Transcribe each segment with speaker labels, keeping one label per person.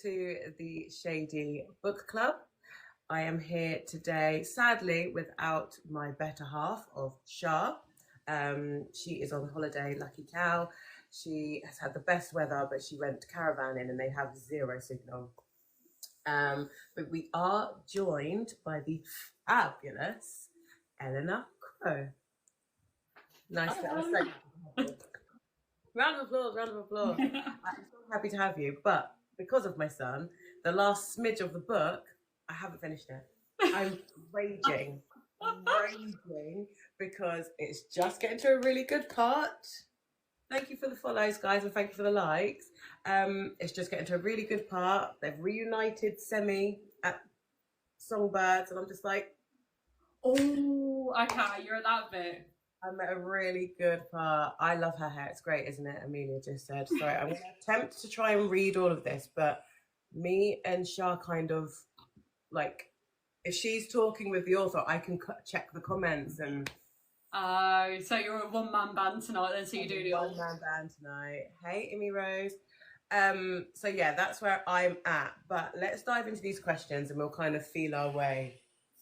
Speaker 1: to the Shady Book Club. I am here today, sadly, without my better half of Shah. She is on holiday, lucky cow. She has had the best weather, but she went caravanning and they have zero signal. But we are joined by the fabulous Eleanor Crowe. Nice to round of applause, round of applause. I'm so happy to have you, but because of my son, the last smidge of the book, I haven't finished it. I'm raging because it's just getting to a really good part. Thank you for the follows, guys, and thank you for the likes. It's just getting to a really good part. They've reunited Semi at Songbirds, and I'm just like,
Speaker 2: oh, okay, you're at that bit.
Speaker 1: I'm at a really good part. I love her hair. It's great, isn't it? Amelia just said. Sorry, I'm going to attempt to try and read all of this, but me and Shah kind of like, if she's talking with the author, I can check the comments and.
Speaker 2: Oh, so you're a one-man band tonight then, so you do the
Speaker 1: one-man band tonight. Hey, Amy Rose. So yeah, that's where I'm at. But let's dive into these questions and we'll kind of feel our way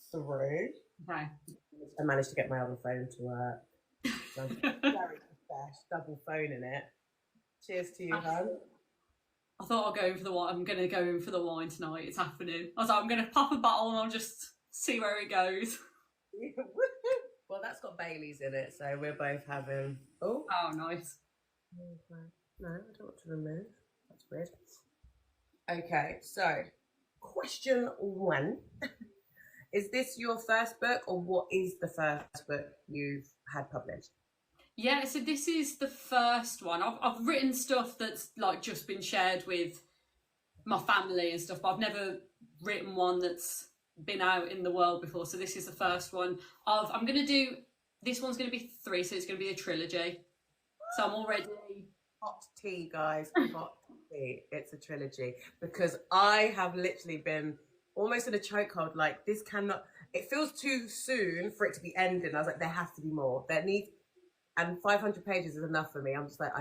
Speaker 1: through.
Speaker 2: Okay.
Speaker 1: I managed to get my other phone to work. So I'm very fresh, double phoning it. Cheers to you, hon.
Speaker 2: I thought I'll go in for the wine. I'm going to go in for the wine tonight. It's happening. I was like, I'm going to pop a bottle and I'll just see where it goes.
Speaker 1: Well, that's got Bailey's in it, so we're both having. Oh,
Speaker 2: nice.
Speaker 1: No, I don't want to remove. That's weird. Okay, so question 1. Is this your first book, or what is the first book you've had published?
Speaker 2: Yeah, so this is the first one. I've written stuff that's like just been shared with my family and stuff, but I've never written one that's been out in the world before. So this is the first one. I'm going to do, this one's going to be 3, so it's going to be a trilogy. So I'm already...
Speaker 1: Hot tea, guys. Hot tea. It's a trilogy. Because I have literally been almost in a chokehold, like this cannot, it feels too soon for it to be ending. I was like, there has to be more. And 500 pages is enough for me. I'm just like,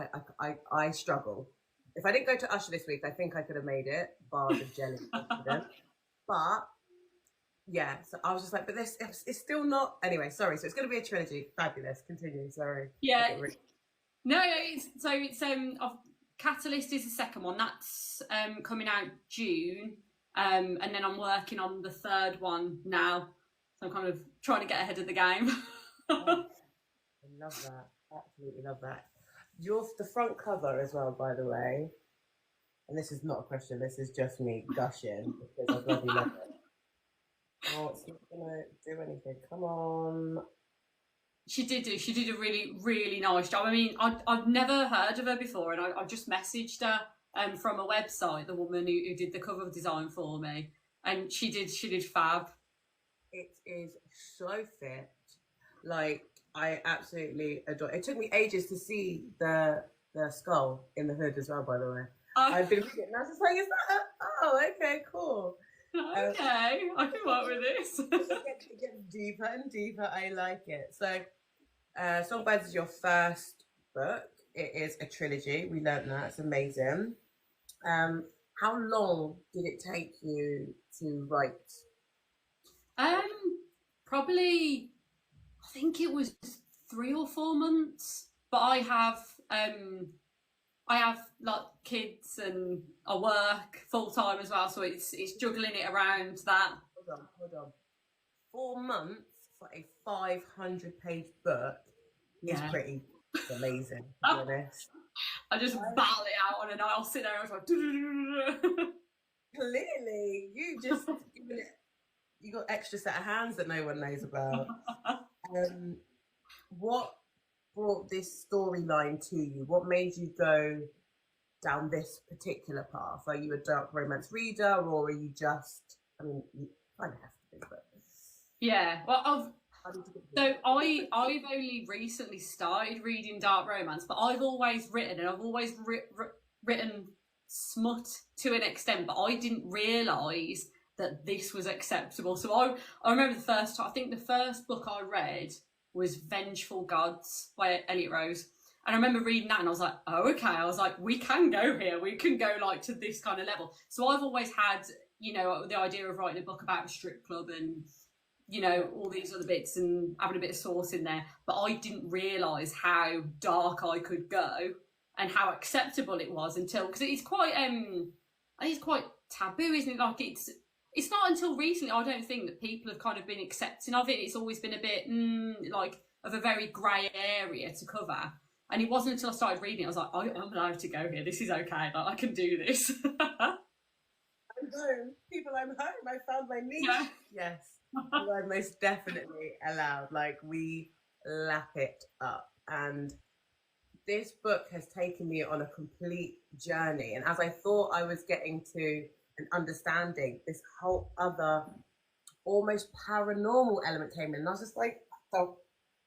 Speaker 1: I struggle. If I didn't go to Usher this week, I think I could have made it, bar the jelly incident. But yeah, so I was just like, but this it's still not. Anyway, sorry. So it's going to be a trilogy. Fabulous. Continue. Sorry.
Speaker 2: Yeah. No, it's Catalyst is the second one. That's coming out June. And then I'm working on the third one now. So I'm kind of trying to get ahead of the game.
Speaker 1: I love that. Absolutely love that. You're the front cover as well, by the way. And this is not a question. This is just me gushing because I bloody love it. Oh, it's not going to do anything. Come on.
Speaker 2: She did a really, really nice job. I mean, I've never heard of her before, and I just messaged her from a website, the woman who did the cover design for me, and she did fab.
Speaker 1: It is so fit. Like, I absolutely adore it. It took me ages to see the skull in the hood as well, by the way. I've been reading it and I was just like, is that okay, cool.
Speaker 2: Okay, I can work with this.
Speaker 1: It gets deeper and deeper. I like it. So, Songbirds is your first book. It is a trilogy. We learned that. It's amazing. How long did it take you to write?
Speaker 2: Probably, I think it was 3 or 4 months. But I have like kids and I work full time as well, so it's juggling it around that.
Speaker 1: Hold on. 4 months for a 500-page book is pretty amazing, to be honest.
Speaker 2: I just battle it out on a night. I'll sit there and I was like,
Speaker 1: clearly, you got extra set of hands that no one knows about. What brought this storyline to you? What made you go down this particular path? Are you a dark romance reader, or are you just? I mean, you kind of have to be, but
Speaker 2: yeah. Well, I've only recently started reading dark romance, but I've always written, and I've always written smut to an extent, but I didn't realise that this was acceptable. So I remember the first time, I think the first book I read was Vengeful Gods by Elliot Rose. And I remember reading that and I was like, oh, okay. I was like, we can go here. We can go like to this kind of level. So I've always had, you know, the idea of writing a book about a strip club and, you know, all these other bits and having a bit of sauce in there. But I didn't realise how dark I could go and how acceptable it was until, because it's quite, I think it's quite taboo, isn't it? Like it's not until recently, I don't think, that people have kind of been accepting of it. It's always been a bit like of a very grey area to cover. And it wasn't until I started reading it, I was like, I'm allowed to go here. This is okay. Like, I can do this.
Speaker 1: I'm home. People, I'm home. I found my niche.
Speaker 2: Yeah.
Speaker 1: Yes. You are most definitely allowed. Like, we lap it up. And this book has taken me on a complete journey. And as I thought I was getting to an understanding, this whole other almost paranormal element came in. And I was just like, oh,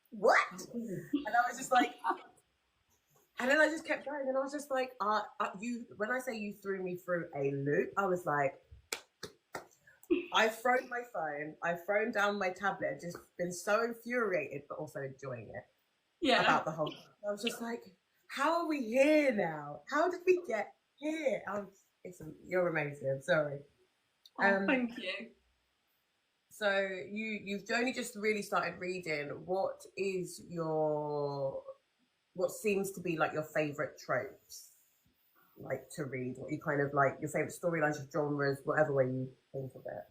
Speaker 1: what? And I was just like, and then I just kept going, and I was just like, when I say you threw me through a loop, I was like, I've thrown my phone, I've thrown down my tablet, just been so infuriated, but also enjoying it. About the whole thing. I was just like, how are we here now? How did we get here? You're amazing, sorry.
Speaker 2: Thank you.
Speaker 1: So you've only just really started reading. What seems to be like your favorite tropes, like to read? What you kind of like, your favorite storylines, genres, whatever way you think of it?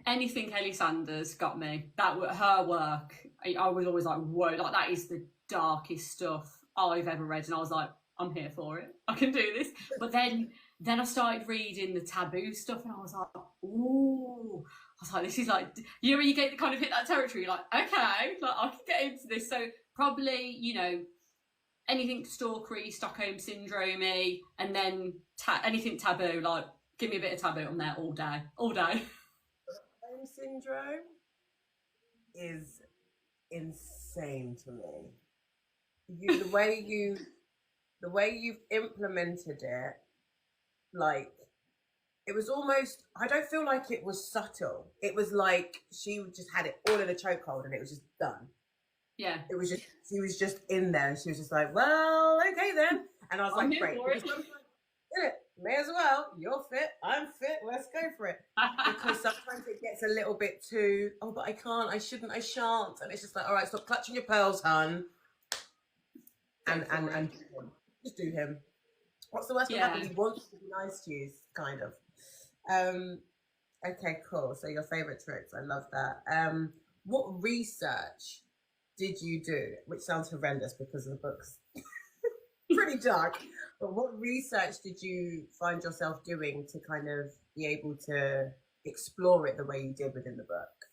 Speaker 2: Anything Ellie Sanders got me. Her work, I was always like, whoa, like that is the darkest stuff I've ever read, and I was like, I'm here for it. I can do this. But then I started reading the taboo stuff, and I was like, ooh. I was like, this is like, you know, when you get kind of hit that territory, you're like, okay, like I can get into this. So probably, you know, anything stalkery, Stockholm syndrome-y, and then anything taboo, like give me a bit of taboo on there all day.
Speaker 1: Stockholm syndrome is insane to me. The way you've implemented it, like, it was almost, I don't feel like it was subtle. It was like she just had it all in a chokehold and it was just done.
Speaker 2: Yeah.
Speaker 1: It was just, she was just in there and she was just like, well, okay then. And I was like, great. May as well. You're fit. I'm fit. Let's go for it. Because sometimes it gets a little bit too, oh, but I can't, I shouldn't, I shan't. And it's just like, all right, stop clutching your pearls, hun. And just do him. What's the worst that happen? He wants to be nice to you, kind of. Okay, cool. So your favorite tricks, I love that. What research did you do? Which sounds horrendous because the book's pretty dark. But what research did you find yourself doing to kind of be able to explore it the way you did within the book?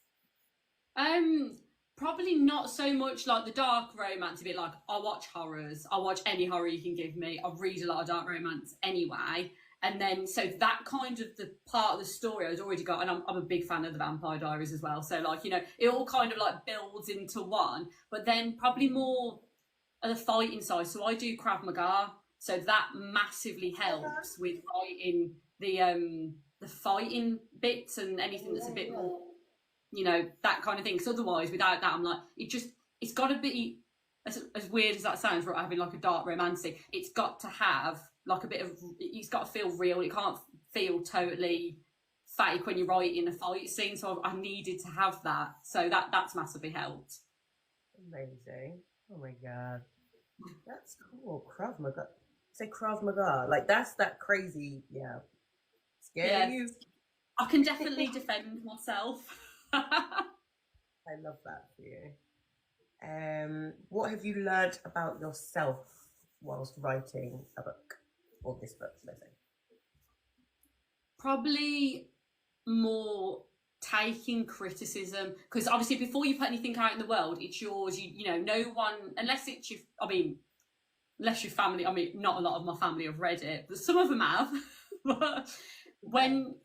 Speaker 2: Probably not so much like the dark romance, a bit like I watch horrors. I watch any horror you can give me. I read a lot of dark romance anyway. And then, so that kind of the part of the story I was already got, and I'm a big fan of the Vampire Diaries as well. So like, you know, it all kind of like builds into one, but then probably more of the fighting side. So I do Krav Maga. So that massively helps with writing the fighting bits and anything that's a bit more, you know, that kind of thing. Because otherwise, without that, I'm like, it's got to be, as weird as that sounds, for having like a dark romantic, it's got to have like a bit of, it's got to feel real. It can't feel totally fake when you're writing a fight scene. So I needed to have that. So that's massively helped.
Speaker 1: Amazing. Oh my God. That's cool. Krav Maga. Say Krav Maga. Like, that's that crazy, scary you.
Speaker 2: I can definitely defend myself.
Speaker 1: I love that for you. What have you learned about yourself whilst writing a book, or this book, let's say?
Speaker 2: Probably more taking criticism, because obviously before you put anything out in the world, it's yours. You know, no one, unless it's your, unless your family. I mean, not a lot of my family have read it, but some of them have. But when,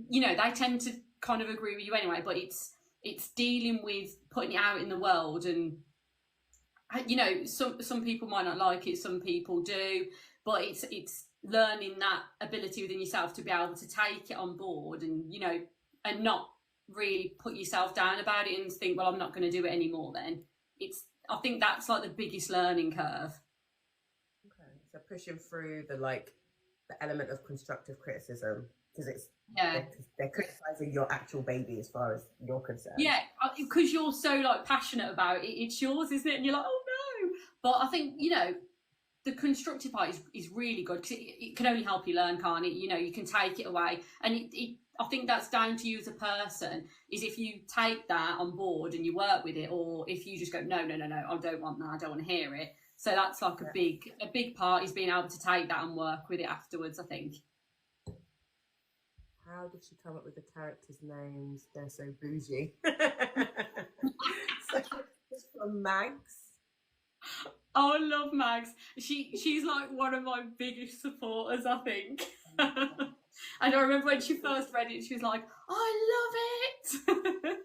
Speaker 2: you know, they tend to kind of agree with you anyway. But it's dealing with putting it out in the world, and you know, some people might not like it, some people do, but it's learning that ability within yourself to be able to take it on board, and you know, and not really put yourself down about it and think, well, I'm not going to do it anymore. Then it's I think that's like the biggest learning curve.
Speaker 1: Okay. So pushing through the element of constructive criticism, because
Speaker 2: Yeah.
Speaker 1: they're criticizing your actual baby as far as you're concerned.
Speaker 2: Yeah, because you're so like passionate about it, it's yours, isn't it? And you're like, oh no. But I think, you know, the constructive part is really good because it can only help you learn, can't it? You know, you can take it away, and I think that's down to you as a person. Is if you take that on board and you work with it, or if you just go, no, I don't want that, I don't want to hear it. So that's like a big part is being able to take that and work with it afterwards, I think.
Speaker 1: How did she come up with the characters' names? They're so bougie. So it's from Mags.
Speaker 2: Oh, I love Mags. She's like one of my biggest supporters, I think. And I remember when she first read it, she was like, I love it.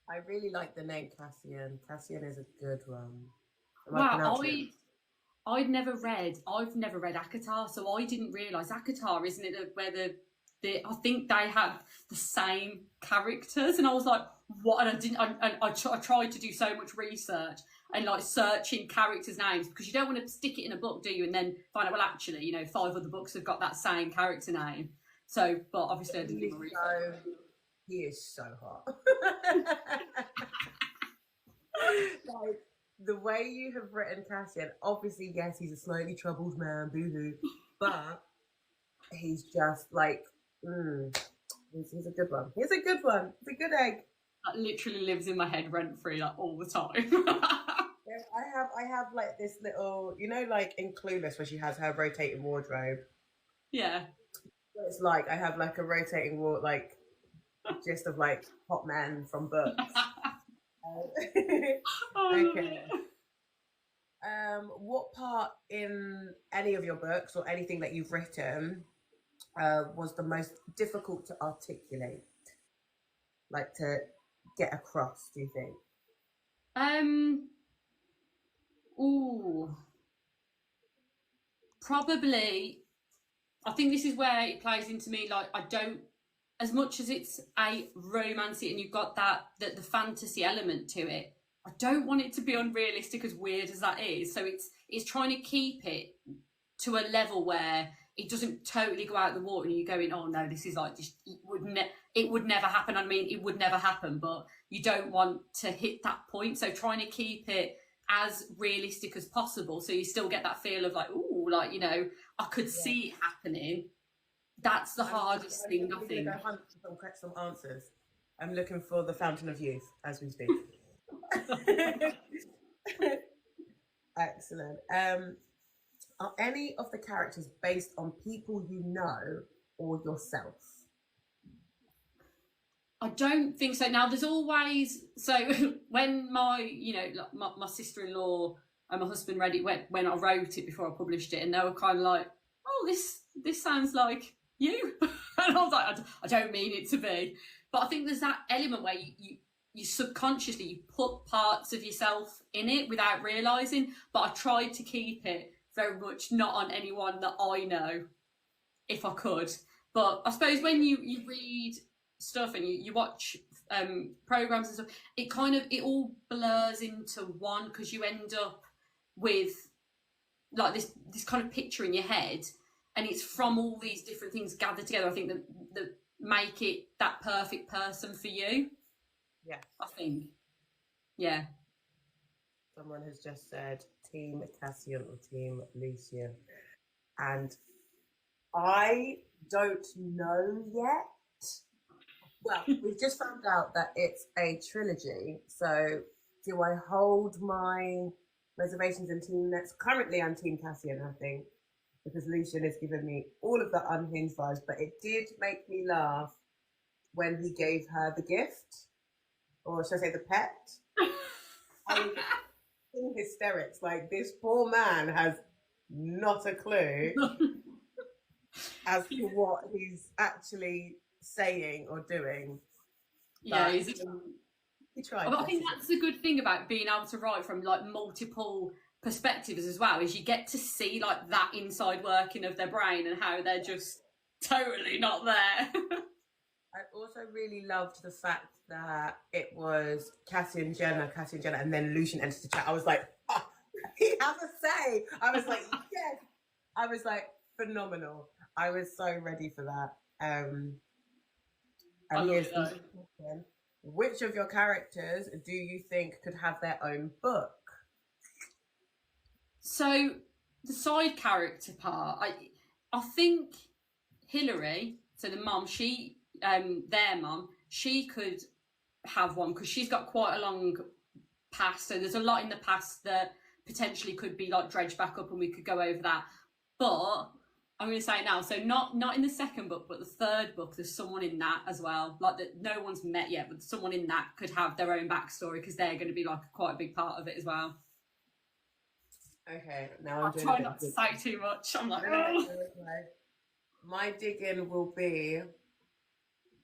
Speaker 1: I really like the name Cassian. Cassian is a good one.
Speaker 2: Wow, I've never read ACOTAR, so I didn't realise ACOTAR, isn't it, where I think they have the same characters, and I was like, what? And I tried to do so much research and like searching characters' names, because you don't want to stick it in a book, do you? And then find out, well, actually, you know, 5 other books have got that same character name. So, but obviously I didn't do my research.
Speaker 1: He is so hot. Like, the way you have written Cassian, obviously, yes, he's a slightly troubled man, boo-hoo, but he's just like, he's a good one. He's a good one. He's a good egg.
Speaker 2: That literally lives in my head rent-free, like, all the time.
Speaker 1: I have like this little, you know, like in Clueless where she has her rotating wardrobe.
Speaker 2: Yeah.
Speaker 1: It's like I have like a rotating like gist of like hot men from books. Okay. What part in any of your books or anything that you've written was the most difficult to articulate, like to get across, do you think?
Speaker 2: Probably, I think this is where it plays into me, like, I don't, as much as it's a romance and you've got the fantasy element to it, I don't want it to be unrealistic, as weird as that is. So it's trying to keep it to a level where it doesn't totally go out the water and you're going, oh no, this is like, just, it would never happen. I mean, it would never happen, but you don't want to hit that point. So trying to keep it as realistic as possible, so you still get that feel of like, ooh, like, you know, I could see it happening. That's the hardest thing, I think.
Speaker 1: Some answers. I'm looking for the Fountain of Youth as we speak. Excellent. Are any of the characters based on people you know or yourself?
Speaker 2: I don't think so. Now, there's always, so when my sister-in-law and my husband read it when I wrote it before I published it, and they were kind of like, oh, this sounds like you. And I was like, I don't mean it to be. But I think there's that element where you subconsciously, you put parts of yourself in it without realising. But I tried to keep it very much not on anyone that I know, if I could. But I suppose when you read stuff and you watch programs and stuff, it all blurs into one, because you end up with like this kind of picture in your head, and it's from all these different things gathered together, I think, that make it that perfect person for you.
Speaker 1: Yeah,
Speaker 2: I think. Yeah.
Speaker 1: Someone has just said Team Cassian or Team Lucian, and I don't know yet. Well, we've just found out that it's a trilogy, so do I hold my reservations in Team Next? Currently I'm Team Cassian, I think, because Lucian has given me all of the unhinged vibes, but it did make me laugh when he gave her the gift, or should I say the pet? In hysterics, like, this poor man has not a clue as to what he's actually saying or doing.
Speaker 2: Yeah,
Speaker 1: he tried.
Speaker 2: I think that's the good thing about being able to write from like multiple perspectives as well, is you get to see like that inside working of their brain and how they're just totally not there.
Speaker 1: I also really loved the fact that it was Cassie and Jenna, and then Lucian entered the chat. I was like, oh, he has a say. I was like, yes. I was like, phenomenal. I was so ready for that. And here's the question. Which of your characters do you think could have their own book?
Speaker 2: So the side character part, I think Hillary, so the mum, their mum, she could have one because she's got quite a long past. So there's a lot in the past that potentially could be like dredged back up, and we could go over that. But I'm going to say it now. So not in the second book, but the third book, there's someone in that as well. Like that no one's met yet, but someone in that could have their own backstory because they're going to be like quite a big part of it as well.
Speaker 1: Okay, now
Speaker 2: I'll try not to say too much. I'm like, oh.
Speaker 1: My digging will be,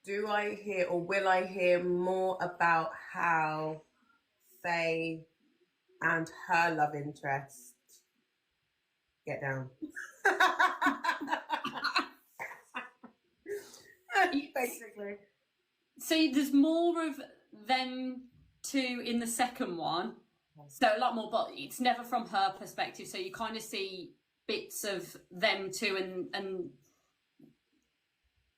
Speaker 1: do I hear or will I hear more about how Faye and her love interest get down? Basically.
Speaker 2: See, there's more of them two in the second one. So a lot more, but it's never from her perspective. So you kind of see bits of them two, and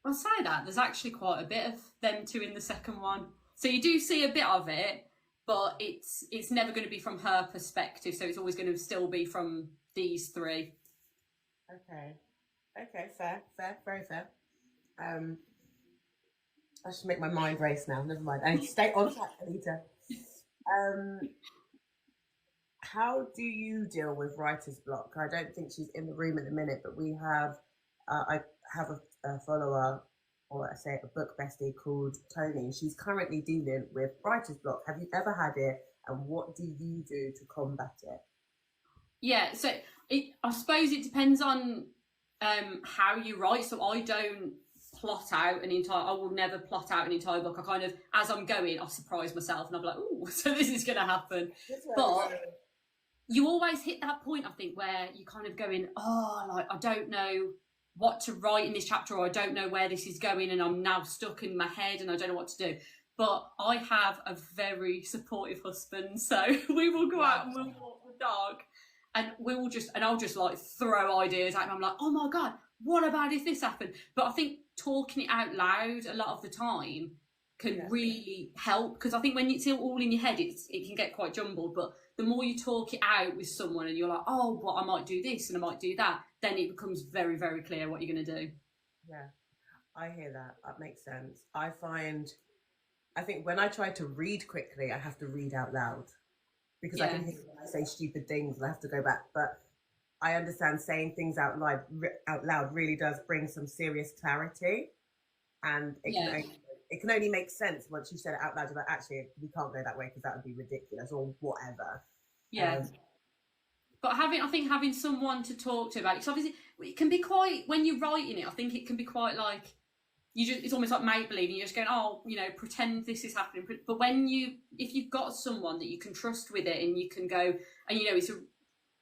Speaker 2: I'll say that there's actually quite a bit of them two in the second one. So you do see a bit of it, but it's never going to be from her perspective. So it's always going to still be from these three.
Speaker 1: Okay, fair, very fair. I should make my mind race now. Never mind. I need to stay on track, Anita. How do you deal with writer's block? I don't think she's in the room at the minute, but we have, I have a follower, or I say a book bestie called Tony. She's currently dealing with writer's block. Have you ever had it, and what do you do to combat it?
Speaker 2: Yeah, so I suppose it depends on how you write. So I don't plot out an entire, I will never plot out an entire book. I kind of, as I'm going, I'll surprise myself and I'll be like, oh, so this is going to happen. But you always hit that point, I think, where you kind of going, oh, like, I don't know what to write in this chapter, or I don't know where this is going, and I'm now stuck in my head and I don't know what to do. But I have a very supportive husband, so we will go out and we'll walk the dog, and I'll just like throw ideas at him. I'm like, oh my God, what about if this happened? But I think talking it out loud a lot of the time can really help, because I think when it's all in your head, it can get quite jumbled. But the more you talk it out with someone and you're like, oh, well, I might do this and I might do that, then it becomes very, very clear what you're going to do.
Speaker 1: Yeah, I hear that. That makes sense. I think when I try to read quickly, I have to read out loud, because I can hear when I say stupid things and I have to go back. But I understand saying things out loud really does bring some serious clarity, and it can only make sense once you said it out loud. You're like, actually, we can't go that way because that would be ridiculous or whatever.
Speaker 2: Yeah. But I think having someone to talk to about it, because obviously it can be quite, when you're writing it, I think it can be quite like, it's almost like make-believe, and you're just going, oh, pretend this is happening. But if you've got someone that you can trust with it, and you can go, and it's a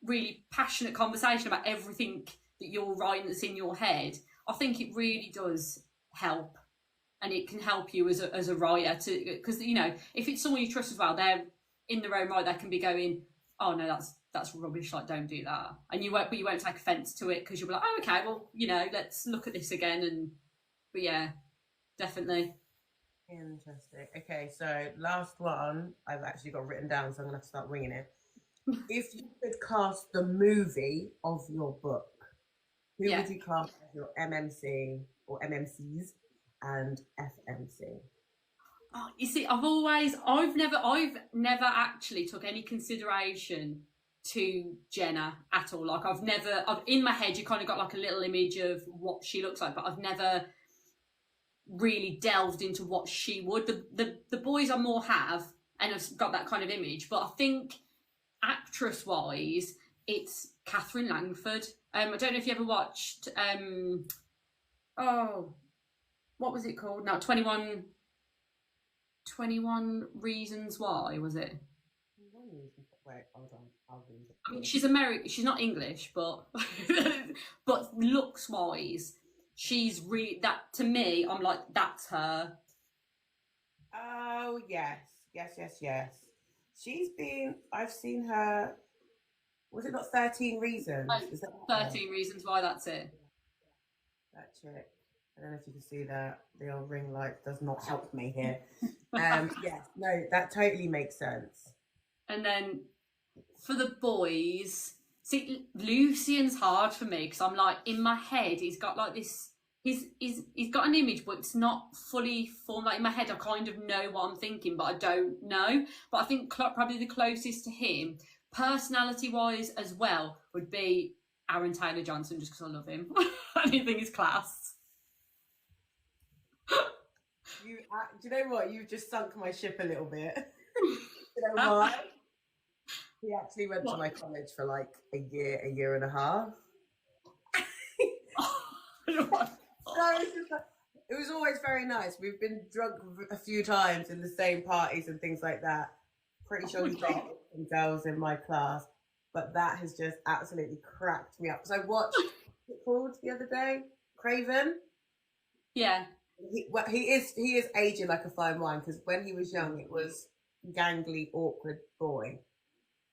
Speaker 2: really passionate conversation about everything that you're writing that's in your head, I think it really does help. And it can help you as a writer, because if it's someone you trust as well, they're in their own right, they can be going, oh no, that's rubbish, like, don't do that, and you won't take offence to it, because you'll be like, oh, okay, well, let's look at this again. But yeah, definitely.
Speaker 1: Interesting. Okay, so last one I've actually got written down, so I'm gonna have to start winging it. If you could cast the movie of your book, who would you cast as your MMC or MMCs and FMC?
Speaker 2: Oh, you see, I've never actually took any consideration to Jenna at all. Like, I've in my head, you kind of got like a little image of what she looks like, but I've never really delved into what she would. The boys I more have, and I've got that kind of image, but I think actress wise, it's Catherine Langford. I don't know if you ever watched what was it called now? 21 Reasons Why, was it?
Speaker 1: Wait, hold on. I'll read it.
Speaker 2: I mean, she's American. She's not English, but but looks wise, she's that to me, I'm like, that's her.
Speaker 1: Oh yes, yes. I've seen her. Was it not 13 Reasons?
Speaker 2: Oh,
Speaker 1: Is that
Speaker 2: 13 Reasons Why, that's it.
Speaker 1: that chick? I don't know if you can see that. The old ring light does not help me here. Yes, no, that totally makes sense.
Speaker 2: And then for the boys, see, Lucian's hard for me because I'm like, in my head, he's got like this. He's got an image, but it's not fully formed. Like in my head, I kind of know what I'm thinking, but I don't know. But I think probably the closest to him, personality-wise as well, would be Aaron Taylor Johnson, just because I love him. I think he's class.
Speaker 1: Do you know what? You've just sunk my ship a little bit. You know why? He actually went to my college for like a year and a half. So it was always very nice. We've been drunk a few times in the same parties and things like that. Pretty sure we've got some girls in my class, but that has just absolutely cracked me up. Because I watched it called the other day, Craven.
Speaker 2: Yeah.
Speaker 1: He is aging like a fine wine, because when he was young, it was gangly, awkward boy.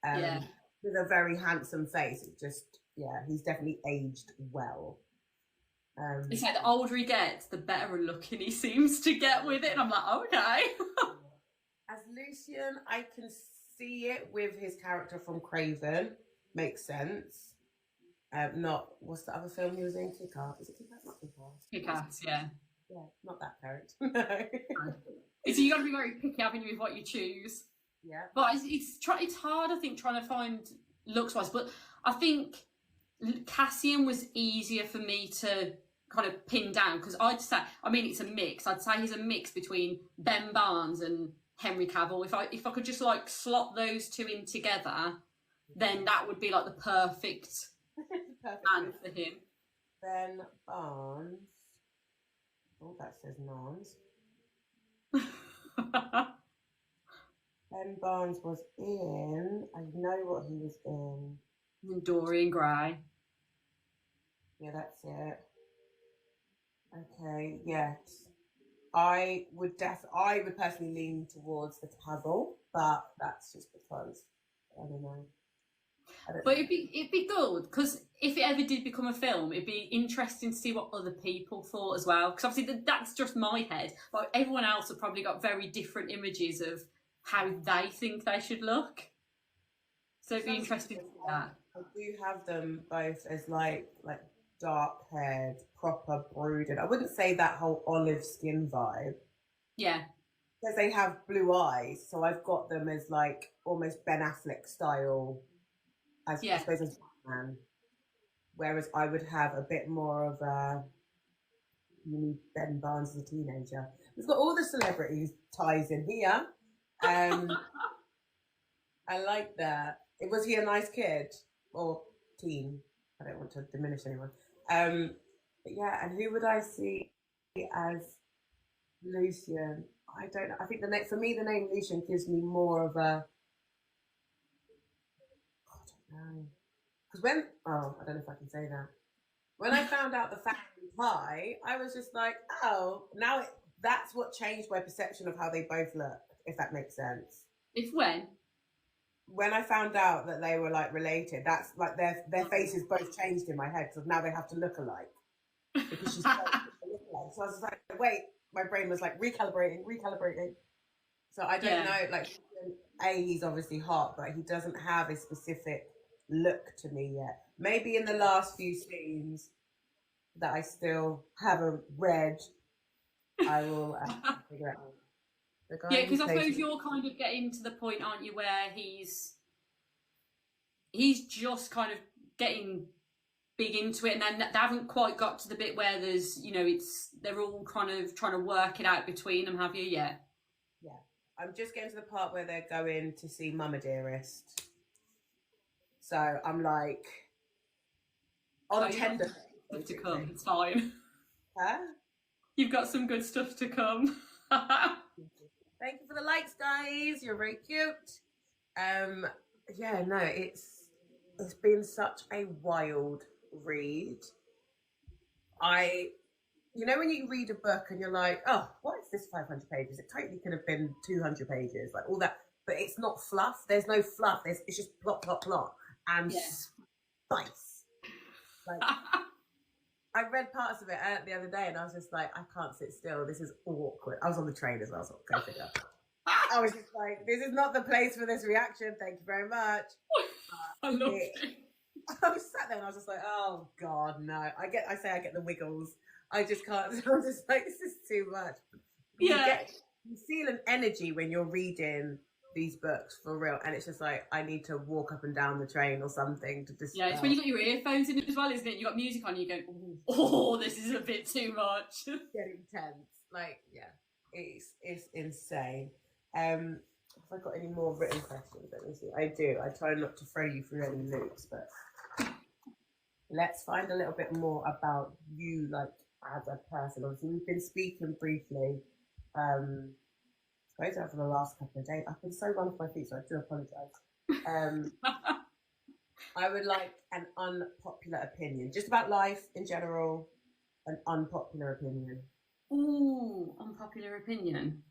Speaker 1: With a very handsome face. It just, he's definitely aged well.
Speaker 2: It's like the older he gets, the better looking he seems to get with it. And I'm like, okay.
Speaker 1: As Lucian, I can see it with his character from Craven. Makes sense. Not, what's the other film he was in? Kick-Ass. Is it Kick-Ass? Not Kick-Ass.
Speaker 2: Kick-Ass, yeah.
Speaker 1: Yeah, not that character. No.
Speaker 2: So you got to be very picky, haven't you, with what you choose.
Speaker 1: Yeah.
Speaker 2: But it's hard, I think, trying to find looks-wise. But I think Cassian was easier for me to kind of pin down, because I'd say, I mean, it's a mix. I'd say he's a mix between Ben Barnes and Henry Cavill. If I could just like slot those two in together, then that would be like the perfect man for him.
Speaker 1: Ben Barnes. Oh, that says Nons. Ben Barnes was in. I know what he was in.
Speaker 2: Dorian Gray.
Speaker 1: Yeah, that's it. Okay, yes. I would personally lean towards the Cavill, but that's just because I don't know.
Speaker 2: But it'd be good, because if it ever did become a film, it'd be interesting to see what other people thought as well. Because obviously that's just my head, but everyone else have probably got very different images of how they think they should look. So it'd be interesting to see that.
Speaker 1: I do have them both as like dark haired, proper brooded. I wouldn't say that whole olive skin vibe.
Speaker 2: Yeah.
Speaker 1: Because they have blue eyes, so I've got them as like almost Ben Affleck style, I suppose, as Batman. Whereas I would have a bit more of a Ben Barnes as a teenager. We've got all the celebrities ties in here. I like that. Was he a nice kid or teen? I don't want to diminish anyone. But yeah, and who would I see as Lucian? I don't know. I think for me, the name Lucian gives me more of a. I don't know. Because I don't know if I can say that. When I found out the family tie, I was just like, oh, that's what changed my perception of how they both look, if that makes sense.
Speaker 2: If when?
Speaker 1: When I found out that they were like related, that's like their faces both changed in my head, because now they have to look alike. Because she's alike. So I was like, wait, my brain was like recalibrating. So I don't know, like, he's obviously hot, but he doesn't have a specific look to me yet. Maybe in the last few scenes that I still haven't read, I will figure it out.
Speaker 2: Yeah, because I suppose you're kind of getting to the point, aren't you, where he's just kind of getting big into it, and then they haven't quite got to the bit where there's, they're all kind of trying to work it out between them, have you? Yeah.
Speaker 1: Yeah. I'm just getting to the part where they're going to see Mama Dearest. So I'm like, on tender.
Speaker 2: Stuff to come. It's fine.
Speaker 1: Huh?
Speaker 2: You've got some good stuff to come.
Speaker 1: Thank you for the likes, guys. You're very cute. Yeah, no, it's been such a wild read. I You know when you read a book and you're like, oh, what is this 500 pages? It totally could have been 200 pages, like all that. But it's not fluff. There's no fluff. It's just plot, plot, plot, and spice. Like I read parts of it the other day, and I was just like, I can't sit still. This is awkward. I was on the train as well, so go figure. I was just like, this is not the place for this reaction. Thank you very much.
Speaker 2: I love it.
Speaker 1: I was sat there and I was just like, oh God, no. I get the wiggles. I just can't. I'm just like, this is too much.
Speaker 2: Yeah.
Speaker 1: You feel an energy when you're reading these books for real, and it's just like I need to walk up and down the train or something to just.
Speaker 2: Yeah, it's when you got your earphones in as well, isn't it? You got music on, and you go, oh, this is a bit too much.
Speaker 1: Getting tense, like yeah, it's insane. Have I got any more written questions? Let me see. I do. I try not to throw you through any loops, but let's find a little bit more about you, like as a person. Obviously, we've been speaking briefly. For the last couple of days. I've been so run off my feet, so I do apologise. I would like an unpopular opinion, just about life in general. An unpopular opinion.
Speaker 2: Ooh, unpopular opinion.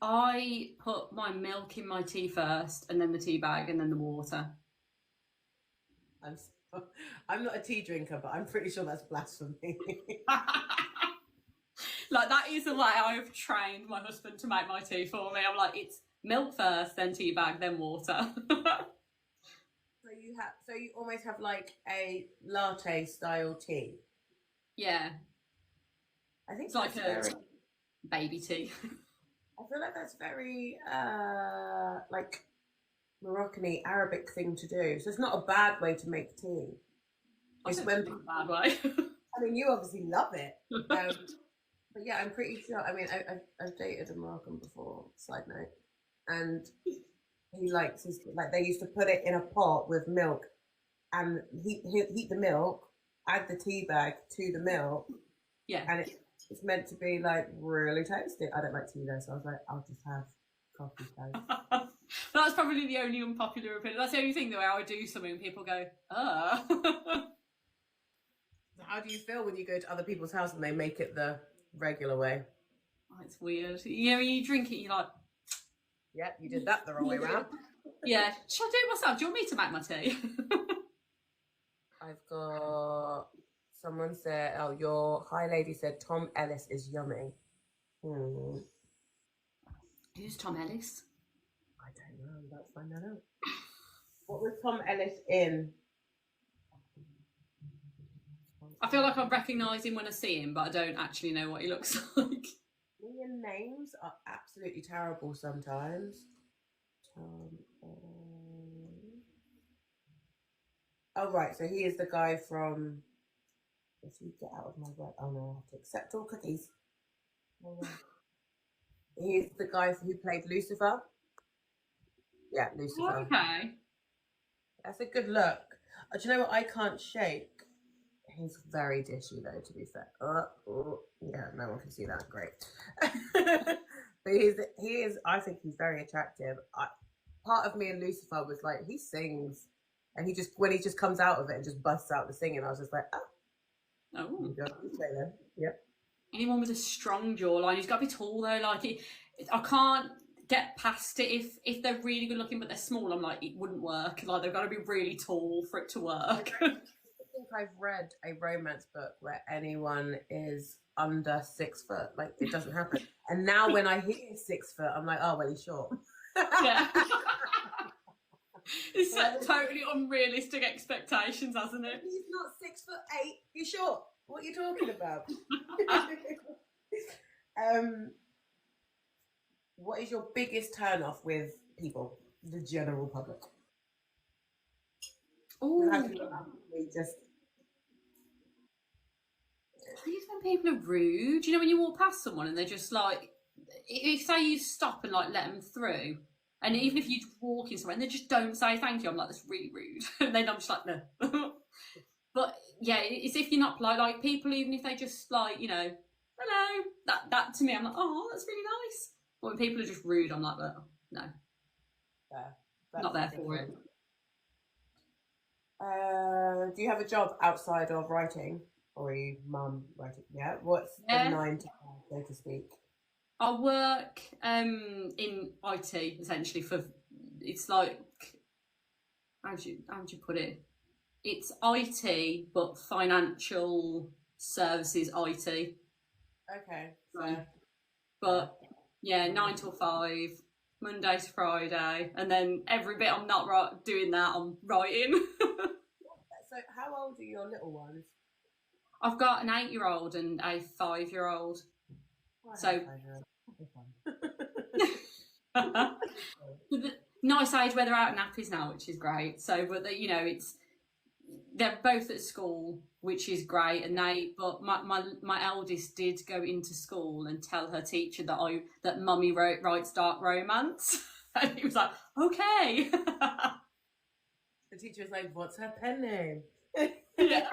Speaker 2: I put my milk in my tea first, and then the tea bag, and then the water.
Speaker 1: I'm not a tea drinker, but I'm pretty sure that's blasphemy.
Speaker 2: Like, that is the way I've trained my husband to make my tea for me. I'm like, it's milk first, then tea bag, then water.
Speaker 1: So you almost have like a latte style tea.
Speaker 2: Yeah.
Speaker 1: I think
Speaker 2: it's like a baby tea.
Speaker 1: I feel like that's very like Moroccan-y Arabic thing to do. So it's not a bad way to make tea.
Speaker 2: It's not a bad way.
Speaker 1: I mean, you obviously love it. But yeah, I'm pretty sure. I mean, I've dated a Moroccan before. Side note, and he likes his like they used to put it in a pot with milk, and heat the milk, add the tea bag to the milk.
Speaker 2: Yeah,
Speaker 1: and it's meant to be like really tasty. I don't like tea though, so I was like, I'll just have coffee toast.
Speaker 2: That's probably the only unpopular opinion. That's the only thing, though, how I do something and people go,
Speaker 1: How do you feel when you go to other people's house and they make it the regular way?
Speaker 2: Oh, it's weird. You know, when you drink it, you're like,
Speaker 1: yeah, you did that the wrong way around.
Speaker 2: Yeah, should I do it myself? Do you want me to make my tea?
Speaker 1: I've got someone said, oh, your hi lady said Tom Ellis is yummy.
Speaker 2: Who's Tom Ellis?
Speaker 1: I don't know. Let's find that out. What was Tom Ellis in?
Speaker 2: I feel like I recognise him when I see him, but I don't actually know what he looks like.
Speaker 1: Me and names are absolutely terrible sometimes. Oh, right. So he is the guy from... If you get out of my way... Oh, no. I have to accept all cookies. Oh, no. He's the guy who played Lucifer. Yeah, Lucifer.
Speaker 2: Okay.
Speaker 1: That's a good look. Do you know what I can't shake? He's very dishy, though, to be fair. Yeah, no one can see that. Great. But he is, I think he's very attractive. Part of me and Lucifer was like, he sings. And when he just comes out of it and just busts out the singing, I was just like, oh. Yep.
Speaker 2: Anyone with a strong jawline, he's got to be tall, though. Like, I can't get past it if they're really good looking, but they're small. I'm like, it wouldn't work. Like, they've got to be really tall for it to work.
Speaker 1: I think I've read a romance book where anyone is under 6 foot. Like, it doesn't happen. And now when I hear 6 foot, I'm like, oh, well, he's short.
Speaker 2: Yeah. It's totally unrealistic expectations, hasn't it?
Speaker 1: He's not 6'8". He's short. What are you talking about? What is your biggest turn off with people, the general public?
Speaker 2: Oh,
Speaker 1: just.
Speaker 2: I think it's when people are rude. You know, when you walk past someone and they're just like, if say you stop and like let them through. And even if you walk in somewhere and they just don't say thank you, I'm like, that's really rude. And then I'm just like, no. But yeah, it's if you're not polite, like people, even if they just like, you know, hello, that to me, I'm like, oh, that's really nice. But when people are just rude, I'm like, well, no. Not there for it.
Speaker 1: Do you have a job outside of writing? or are you mum writing? Yeah. What's the
Speaker 2: Yeah.
Speaker 1: 9 to 5, so to speak?
Speaker 2: I work in IT essentially for, it's like, how do you put it? It's IT but financial services IT.
Speaker 1: Okay.
Speaker 2: So,
Speaker 1: So yeah.
Speaker 2: but yeah, 9 till 5, Monday to Friday, and then every bit I'm not doing that, I'm writing.
Speaker 1: So how old are your little ones?
Speaker 2: I've got an 8-year-old and a 5-year-old.
Speaker 1: Oh, I have
Speaker 2: So
Speaker 1: a 5-year-old. That'd be fun.
Speaker 2: nice age where they're out of nappies now, which is great. So, but you know, they're both at school, which is great. And but my eldest did go into school and tell her teacher that mummy writes dark romance, and he was like, okay.
Speaker 1: The teacher was like, "What's her pen name?"
Speaker 2: Yeah.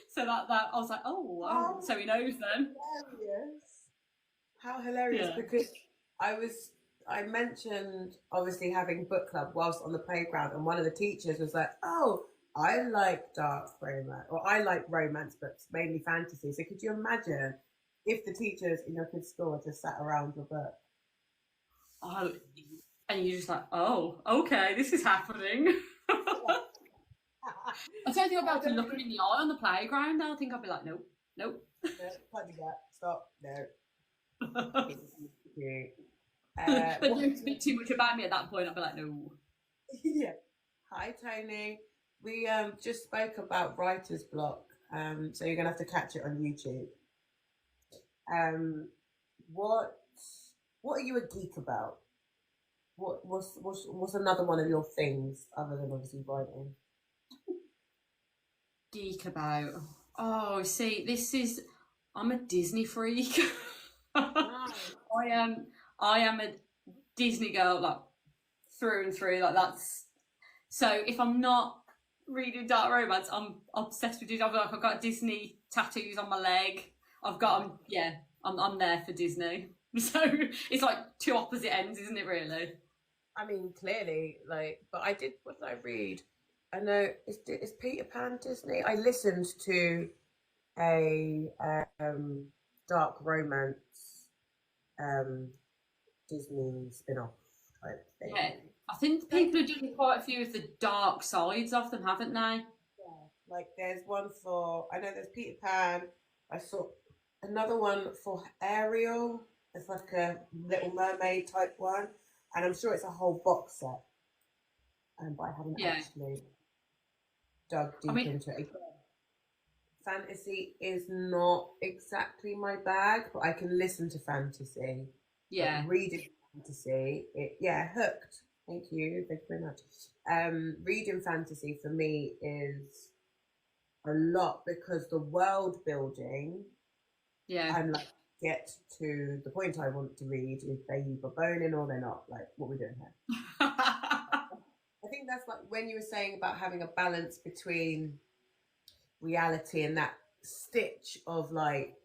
Speaker 2: So that I was like, oh, wow.
Speaker 1: Oh,
Speaker 2: So he knows then.
Speaker 1: hilarious. How hilarious,
Speaker 2: Yeah.
Speaker 1: because I mentioned obviously having book club whilst on the playground, and one of the teachers was like, "Oh, I like dark romance, or I like romance books, mainly fantasy." So could you imagine if the teachers in your kids' school just sat around your book?
Speaker 2: Oh, and you're just like, oh, okay, this is happening. I don't think I'll be able to look him in the eye on the playground now. I think I'll be like, nope, nope.
Speaker 1: No, can't do that. Stop. No. Cute.
Speaker 2: They don't speak too much about me at that point. I'll be like, no.
Speaker 1: Yeah. Hi, Tony. We just spoke about writer's block. So you're gonna have to catch it on YouTube. Um, what are you a geek about? What's another one of your things other than obviously writing?
Speaker 2: Geek about. Oh, see, I'm a Disney freak.
Speaker 1: Nice.
Speaker 2: I am a Disney girl, like through and through. Like that's so. If I'm not reading dark romance, I'm obsessed with Disney. I've got Disney tattoos on my leg. I've got them. Yeah, I'm there for Disney. So it's like two opposite ends, isn't it? Really.
Speaker 1: I mean, clearly, like, but I did. What did I read? I know is Peter Pan Disney. I listened to a dark romance Disney spin-off type thing.
Speaker 2: Yeah, I think people have done quite a few of the dark sides of them, haven't they?
Speaker 1: Yeah, like there's one for, I know there's Peter Pan. I saw another one for Ariel. It's like a Little Mermaid type one, and I'm sure it's a whole box set. But I haven't actually dug deep into it. Fantasy is not exactly my bag, but I can listen to fantasy.
Speaker 2: Yeah.
Speaker 1: But reading fantasy, hooked. Thank you very much. Reading fantasy for me is a lot because the world building.
Speaker 2: Yeah.
Speaker 1: I'm like, get to the point I want to read. If they either boning or they're not, like, what we're doing here. I think that's like when you were saying about having a balance between reality and that stitch of like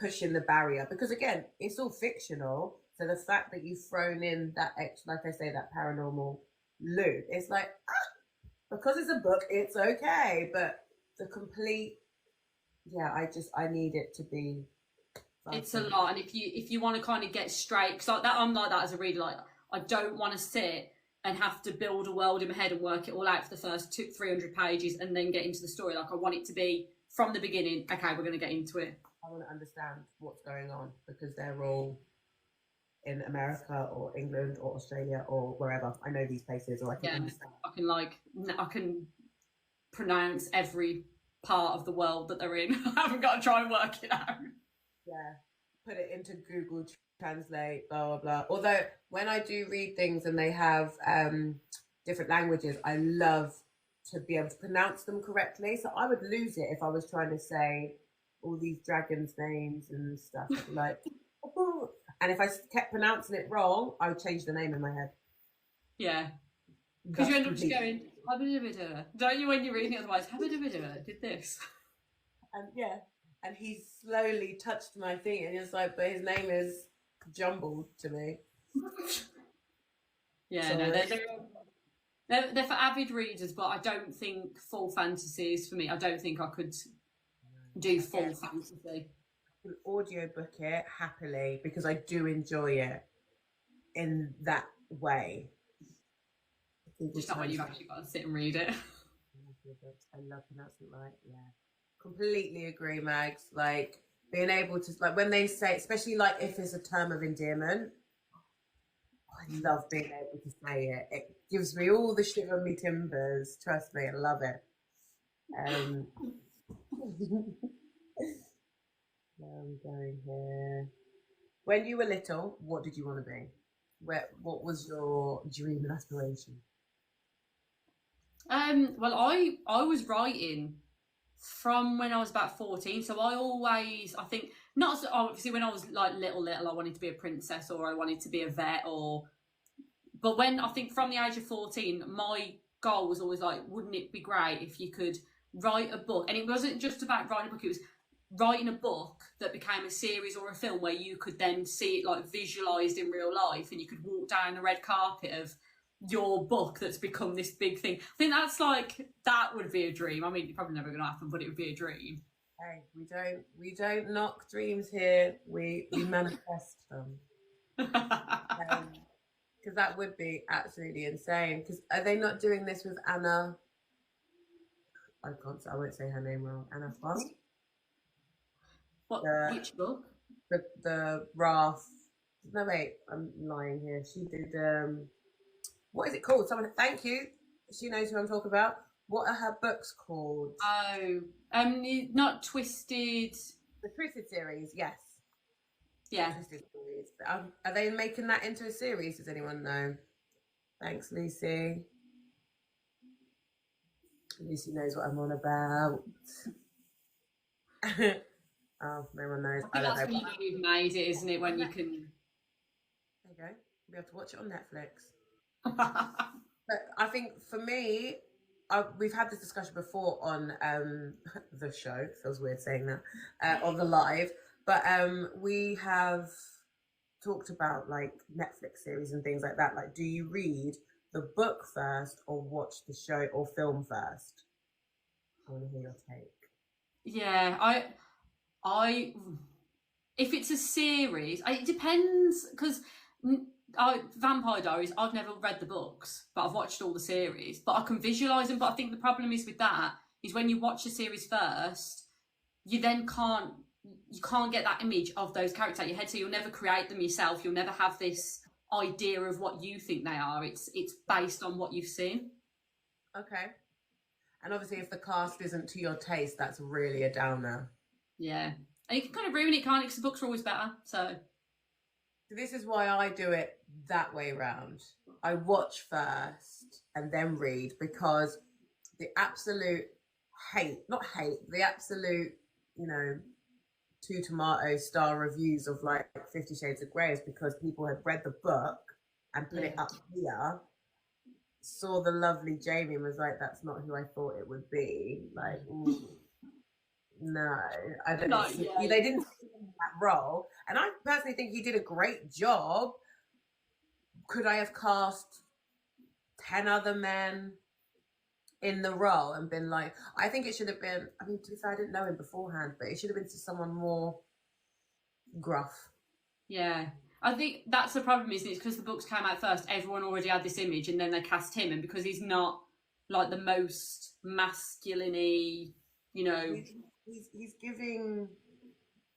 Speaker 1: pushing the barrier, because again, it's all fictional. So the fact that you've thrown in that like I say, that paranormal loop, it's like, because it's a book, it's okay. But the complete, I need it to be.
Speaker 2: It's a lot, and if you want to kind of get straight, because I'm like that as a reader. Like I don't want to sit and have to build a world in my head and work it all out for the first 300 pages and then get into the story. Like I want it to be from the beginning. Okay, we're going to get into it.
Speaker 1: I want to understand what's going on because they're all in America or England or Australia or wherever. I know these places, or I can understand.
Speaker 2: I can pronounce every part of the world that they're in. I haven't got to try and work it out.
Speaker 1: Yeah, put it into Google Translate, blah blah blah. Although when I do read things and they have different languages, I love to be able to pronounce them correctly. So I would lose it if I was trying to say all these dragons' names and stuff. Like, and if I kept pronouncing it wrong, I would change the name in my head.
Speaker 2: Yeah, because you end up just going, don't you, when you're reading it? Otherwise, did this.
Speaker 1: And and he slowly touched my thing, and it's like, but his name is jumbled to me.
Speaker 2: Yeah,
Speaker 1: so,
Speaker 2: no, They're for avid readers, but I don't think full fantasy is for me. I don't think I could do full fantasy.
Speaker 1: I can audiobook it happily because I do enjoy it in that way.
Speaker 2: Just not when you've actually got to sit and read it.
Speaker 1: I love Pronouncing Right, yeah. Completely agree, Mags. Like being able to, like when they say, especially like if it's a term of endearment, I love being able to say it. It gives me all the shiver me timbers. Trust me, I love it. Where are we going here? When you were little, what did you want to be? What was your dream and aspiration?
Speaker 2: Well, I was writing from when I was about 14, so I think not so, obviously when I was like little, I wanted to be a princess or I wanted to be a vet but when I think from the age of 14, my goal was always like, wouldn't it be great if you could write a book? And it wasn't just about writing a book, it was writing a book that became a series or a film where you could then see it like visualized in real life and you could walk down the red carpet of your book that's become this big thing. I think that's like, that would be a dream. I mean, it's probably never going to happen, but it would be a dream.
Speaker 1: Hey, we don't knock dreams here. We manifest them. Because that would be absolutely insane. Because are they not doing this with Anna? I won't say her name wrong. Anna Frank?
Speaker 2: Which book?
Speaker 1: The Wrath. No, wait, I'm lying here. She did what is it called? Someone, thank you. She knows who I'm talking about. What are her books called?
Speaker 2: Oh, not Twisted.
Speaker 1: The Twisted series, yes.
Speaker 2: Yeah.
Speaker 1: Twisted series. Are they making that into a series? Does anyone know? Thanks, Lucy. Lucy knows what I'm on about. Oh, no one knows.
Speaker 2: I think that's when you've made it, isn't it? When you can.
Speaker 1: There you go. You'll be able to watch it on Netflix. But I think for me, we've had this discussion before on the show. It feels weird saying that on the live, but we have talked about like Netflix series and things like that. Like, do you read the book first or watch the show or film first? I want to hear your take.
Speaker 2: Yeah, I if it's a series, it depends because Vampire Diaries, I've never read the books, but I've watched all the series. But I can visualise them. But I think the problem is with that is when you watch the series first, you then can't get that image of those characters in your head, so you'll never create them yourself. You'll never have this idea of what you think they are. It's based on what you've seen. Okay.
Speaker 1: And obviously, if the cast isn't to your taste, that's really a downer.
Speaker 2: Yeah. And you can kind of ruin it, can't you? Because the books are always better. So
Speaker 1: this is why I do it that way round. I watch first and then read, because the absolute the absolute, 2 tomato star reviews of like 50 Shades of Grey is because people had read the book and put it up here, saw the lovely Jamie and was like, that's not who I thought it would be. Like, no, I don't know. They didn't see him in that role. And I personally think he did a great job. Could I have cast 10 other men in the role and been like, I think it should have been, I mean, to be fair, I didn't know him beforehand, but it should have been to someone more gruff.
Speaker 2: Yeah. I think that's the problem, isn't it? Because the books came out first, everyone already had this image, and then they cast him, and because he's not like the most masculine-y,
Speaker 1: He's giving,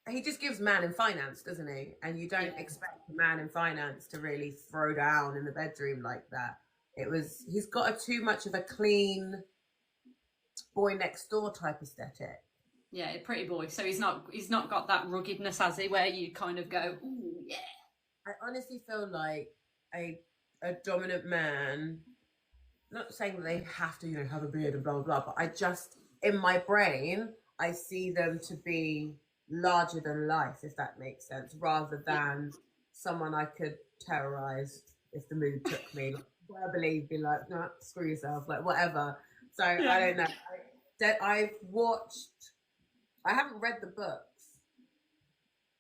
Speaker 1: he just gives man in finance, doesn't he? And you don't expect a man in finance to really throw down in the bedroom like that. He's got too much of a clean boy next door type aesthetic.
Speaker 2: Yeah, a pretty boy. So he's not got that ruggedness, has he, where you kind of go, ooh, yeah.
Speaker 1: I honestly feel like a dominant man, not saying that they have to, have a beard and blah, blah, blah, but I just, in my brain, I see them to be larger than life, if that makes sense, rather than someone I could terrorize if the mood took me. Verbally be like, no, screw yourself, like whatever. So I don't know. I haven't read the books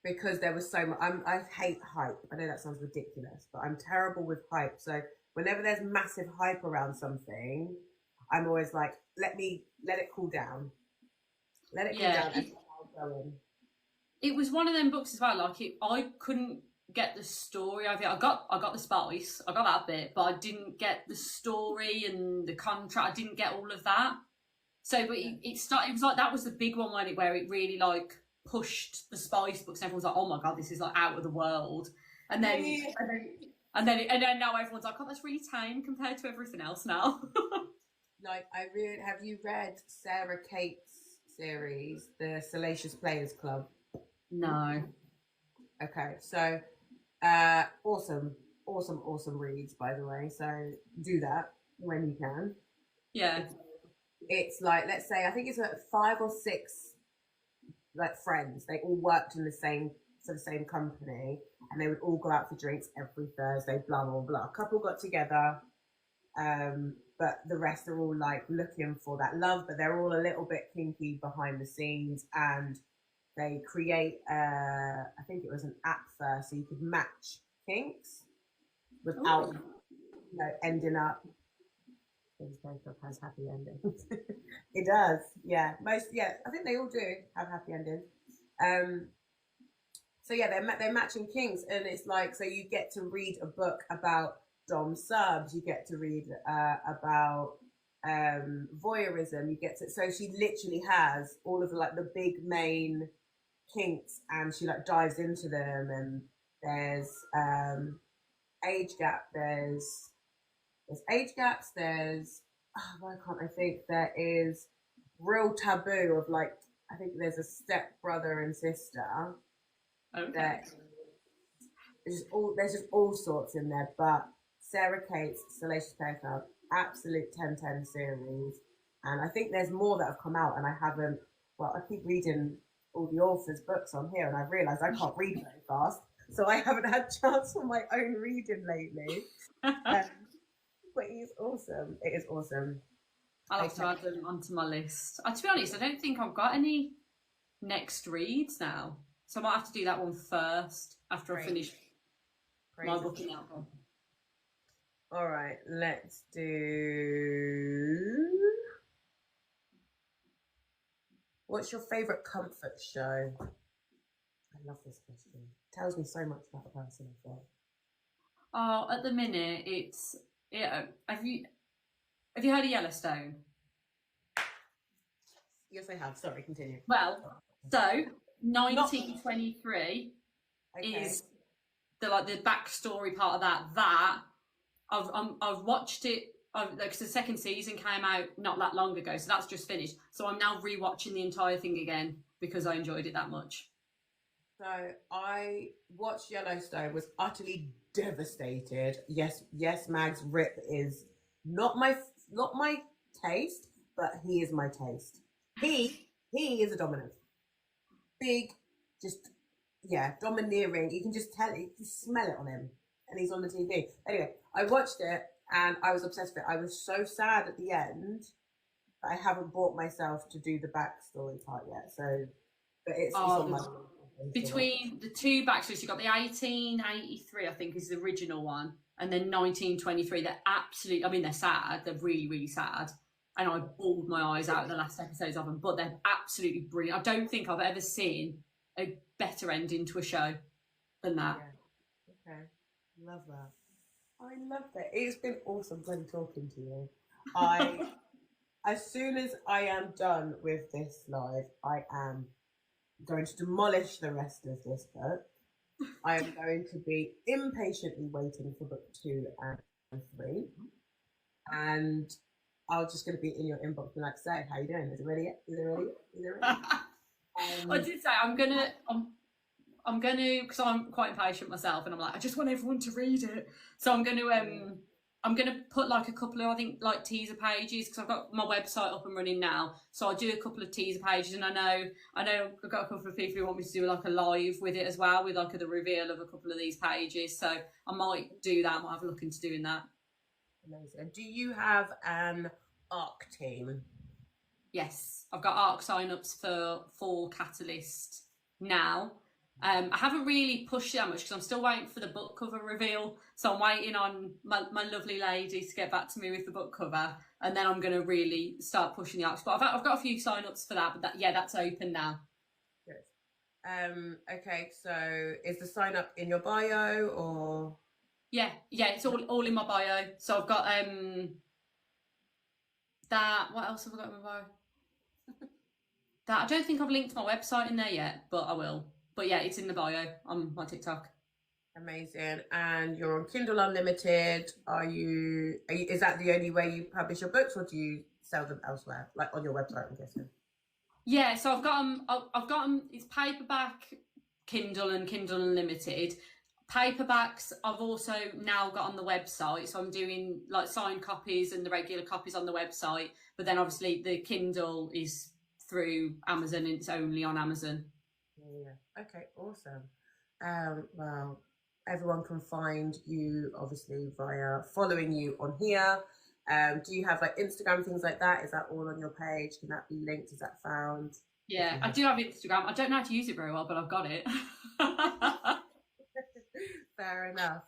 Speaker 1: because there was so much. I hate hype. I know that sounds ridiculous, but I'm terrible with hype. So whenever there's massive hype around something, I'm always like, let it cool down. Let it cool down and I'll go in.
Speaker 2: It was one of them books as well. Like I couldn't get the story of it. I got the spice, I got that bit, but I didn't get the story and the contract. I didn't get all of that. So, but it started. It was like that was the big one where it really like pushed the spice books. And everyone was like, "Oh my god, this is like out of the world." And then now everyone's like, "Oh, that's really tame compared to everything else now."
Speaker 1: Like have you read Sarah Kate's series, The Salacious Players Club?
Speaker 2: No.
Speaker 1: Okay, so awesome reads, by the way. So do that when you can.
Speaker 2: Yeah.
Speaker 1: It's like, let's say, I think it's like 5 or 6 like friends. They all worked in the same company, and they would all go out for drinks every Thursday. Blah blah blah. A couple got together, but the rest are all like looking for that love, but they're all a little bit kinky behind the scenes, and they create I think it was an app first, so you could match kinks without ending up. This breakup has happy endings. It does, yeah. I think they all do have happy endings. So yeah, they're matching kinks, and it's like, so you get to read a book about dom subs, you get to read about voyeurism, you get to, so she literally has all of the big main kinks, and she like dives into them. And there's age gap, there's age gaps, there's why can't I think, there is real taboo of like, I think there's a step brother and sister.
Speaker 2: Okay.
Speaker 1: There's just all sorts in there. But Sarah Kate's Salacious Players Club, absolute 10/10 series, and I think there's more that have come out, and I haven't. Well, I keep reading all the authors' books on here, and I've realised I can't read very fast, so I haven't had chance for my own reading lately. But it is awesome. It is awesome.
Speaker 2: I'll have to add them onto my list. To be honest, I don't think I've got any next reads now, so I might have to do that one first after I finish my booking album.
Speaker 1: All right, let's do. What's your favourite comfort show? I love this question. It tells me so much about the person as well.
Speaker 2: Oh, at the minute, it's have you heard of Yellowstone?
Speaker 1: Yes, I have. Sorry, continue.
Speaker 2: Well, so 1923 is the backstory part of that. I've watched it. Because the second season came out not that long ago, so that's just finished. So I'm now rewatching the entire thing again because I enjoyed it that much.
Speaker 1: So I watched Yellowstone, was utterly devastated. Yes, Mag's Rip is not my taste, but he is my taste. He is a dominant, big, just domineering. You can just tell it, you can smell it on him, and he's on the TV. Anyway, I watched it and I was obsessed with it. I was so sad at the end that I haven't brought myself to do the backstory part yet. So, but it's on my.
Speaker 2: Between the two backstories, you've got the 1883, I think, is the original one, and then 1923. They're absolutely, I mean, they're sad. They're really, really sad. And I bawled my eyes out in the last episodes of them, but they're absolutely brilliant. I don't think I've ever seen a better ending to a show than that.
Speaker 1: Yeah. Okay. Love that. I love that. It's been awesome talking to you. As soon as I am done with this live, I am going to demolish the rest of this book. I am going to be impatiently waiting for book 2 and 3, and I'm just going to be in your inbox and like, say, how you doing? Is it ready yet? Is it ready? Is it ready?
Speaker 2: I did say I'm gonna, because I'm quite impatient myself, and I'm like, I just want everyone to read it. So I'm gonna put like a couple of, I think, like teaser pages, because I've got my website up and running now. So I'll do a couple of teaser pages, and I know I've got a couple of people who want me to do like a live with it as well, with like the reveal of a couple of these pages. So I might do that. I might have a look into doing that.
Speaker 1: Amazing. Do you have an ARC team?
Speaker 2: Yes, I've got ARC sign-ups for Catalyst now. I haven't really pushed it that much because I'm still waiting for the book cover reveal. So I'm waiting on my lovely lady to get back to me with the book cover, and then I'm going to really start pushing the arcs. But I've got a few sign-ups for that, but that's open now.
Speaker 1: Good. Okay, so is the sign up in your bio or?
Speaker 2: Yeah, it's all in my bio. So I've got that. What else have I got in my bio? That I don't think I've linked my website in there yet, but I will. But yeah, it's in the bio on my TikTok.
Speaker 1: Amazing. And you're on Kindle Unlimited. Is that the only way you publish your books, or do you sell them elsewhere, like on your website, I'm guessing?
Speaker 2: Yeah, so I've got them. I've got them. It's paperback, Kindle, and Kindle Unlimited. Paperbacks I've also now got on the website, so I'm doing like signed copies and the regular copies on the website. But then obviously the Kindle is through Amazon, and it's only on Amazon.
Speaker 1: Yeah. Okay. Awesome. Well, everyone can find you obviously via following you on here. Do you have like Instagram, things like that? Is that all on your page? Can that be linked? Is that found?
Speaker 2: Yeah, I do have Instagram. I don't know how to use it very well, but I've got it.
Speaker 1: Fair enough.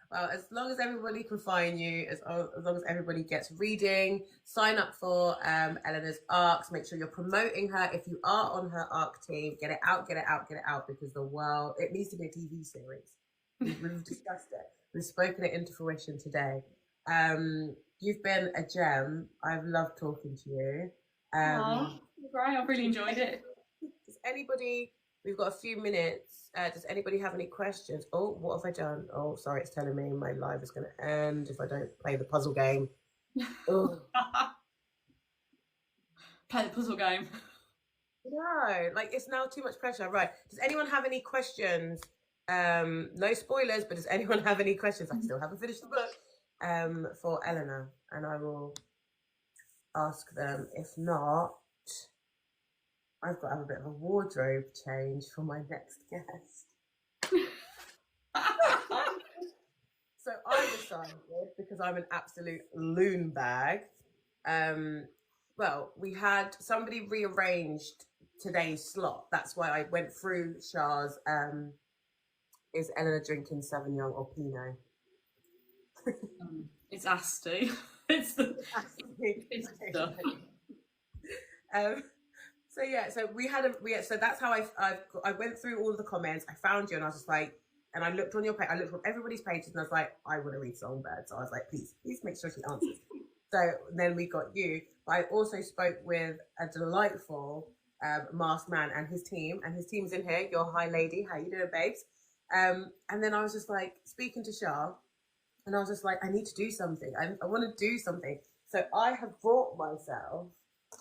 Speaker 1: Well, as long as everybody can find you, as long as everybody gets reading, sign up for Eleanor's arcs. Make sure you're promoting her. If you are on her arc team, get it out, because the world, it needs to be a TV series. We've discussed it. We've spoken it into fruition today. You've been a gem. I've loved talking to you.
Speaker 2: Right, I've really enjoyed it.
Speaker 1: Does anybody, we've got a few minutes. Does anybody have any questions? Oh, what have I done? Oh, sorry, it's telling me my live is going to end if I don't play the puzzle game. Oh.
Speaker 2: Play the puzzle game.
Speaker 1: No, like it's now too much pressure. Right. Does anyone have any questions? No spoilers, but does anyone have any questions? I still haven't finished the book for Eleanor, and I will ask them. If not, I've got to have a bit of a wardrobe change for my next guest. So I decided, because I'm an absolute loon bag, well, we had somebody rearranged today's slot. That's why I went through Shah's, is Eleanor drinking Sauvignon or Pinot?
Speaker 2: It's Asti. It's the stuff.
Speaker 1: So yeah, so so that's how I went through all of the comments. I found you, and I was just like, and I looked on your page. I looked on everybody's pages, and I was like, I want to read Songbird. So I was like, please make sure she answers. So then we got you. But I also spoke with a delightful masked man and his team, and his team's in here. Your hi lady, how you doing, babes? And then I was just like speaking to Shah, and I was just like, I need to do something. I want to do something. So I have brought myself.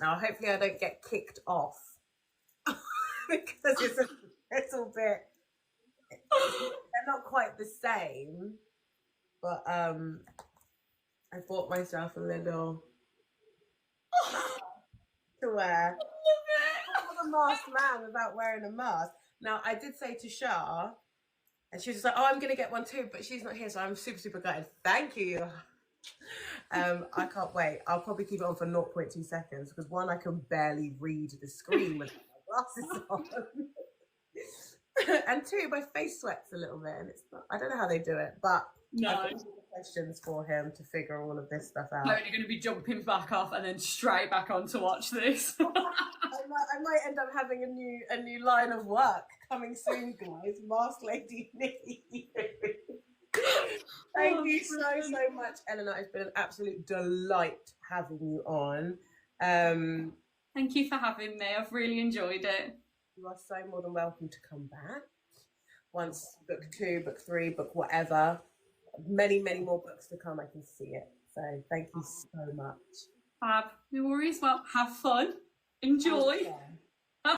Speaker 1: Now, hopefully, I don't get kicked off because it's a little bit. They're not quite the same, but I bought myself a little to wear. I'm a masked man without wearing a mask. Now, I did say to Shah, and she was just like, "Oh, I'm gonna get one too," but she's not here, so I'm super gutted. Thank you. I can't wait. I'll probably keep it on for 0.2 seconds because one, I can barely read the screen with my glasses on, and two, my face sweats a little bit, and it's not, I don't know how they do it, but
Speaker 2: no.
Speaker 1: I've got questions for him to figure all of this stuff out.
Speaker 2: I'm only going to be jumping back off and then straight back on to watch this.
Speaker 1: I might end up having a new line of work coming soon, guys. Mask Lady Nikki. Thank you so much, Eleanor. It's been an absolute delight having you on.
Speaker 2: Thank you for having me. I've really enjoyed it.
Speaker 1: You are so more than welcome to come back. Once book 2, book 3, book whatever. Many more books to come. I can see it. So thank you so much.
Speaker 2: Fab. No worries. Well, have fun. Enjoy.